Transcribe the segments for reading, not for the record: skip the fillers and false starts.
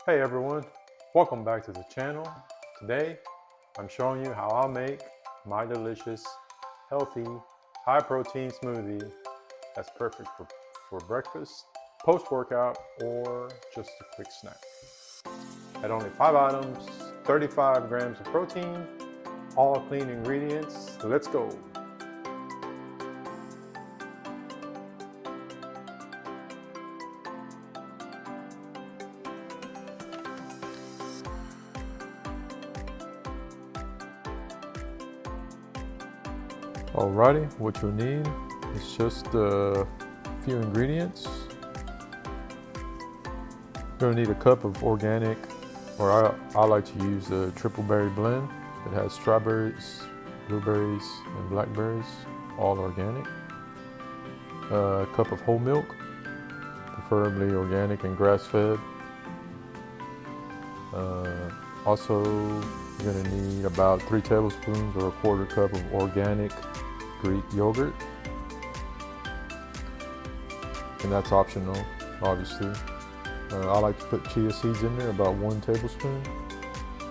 Hey everyone, welcome back to the channel. Today, I'm showing you how I'll make my delicious, healthy, high-protein smoothie that's perfect for breakfast, post-workout, or just a quick snack. At only 5 items, 35 grams of protein, all clean ingredients. Let's go. Alrighty, what you'll need is just a few ingredients. You're gonna need a cup of organic, or I like to use the triple berry blend. It has strawberries, blueberries, and blackberries, all organic. A cup of whole milk, preferably organic and grass-fed. Also, you're gonna need about 3 tablespoons or a quarter cup of organic Greek yogurt, and that's optional, obviously. I like to put chia seeds in there, about 1 tablespoon.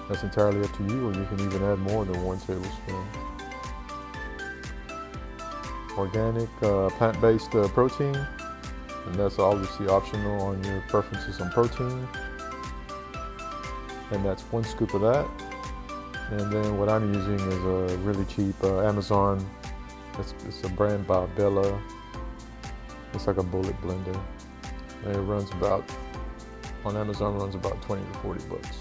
That's entirely up to you, or you can even add more than 1 tablespoon. Organic plant-based protein, and that's obviously optional on your preferences on protein. And that's 1 scoop of that. And then what I'm using is a really cheap Amazon. It's a brand by Bella. It's like a bullet blender. And it runs about, on Amazon, runs about 20 to 40 bucks.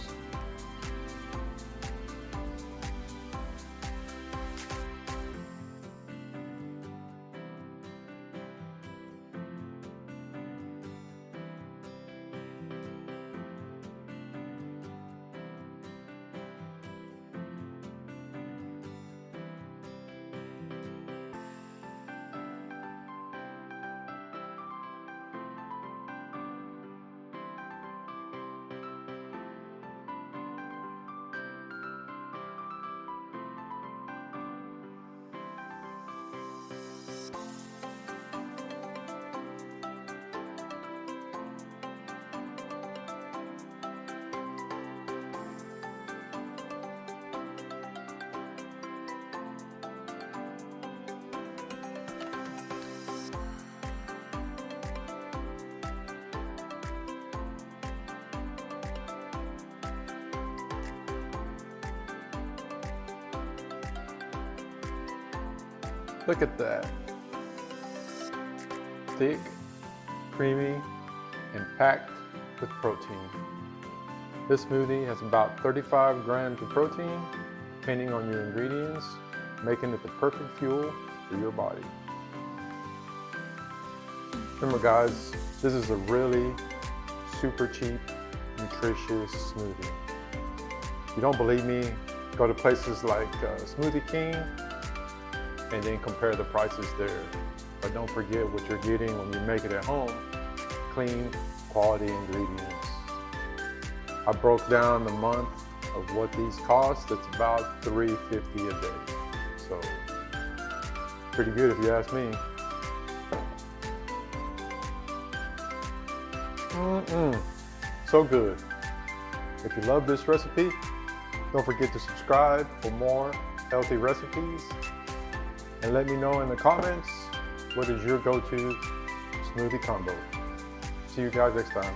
Look at that. Thick, creamy, and packed with protein. This smoothie has about 35 grams of protein, depending on your ingredients, making it the perfect fuel for your body. Remember guys, this is a really super cheap, nutritious smoothie. If you don't believe me, go to places like Smoothie King, and then compare the prices there. But don't forget what you're getting when you make it at home. Clean, quality ingredients. I broke down the month of what these cost. It's about $3.50 a day. So, pretty good if you ask me. So good. If you love this recipe, don't forget to subscribe for more healthy recipes. And let me know in the comments, what is your go-to smoothie combo? See you guys next time.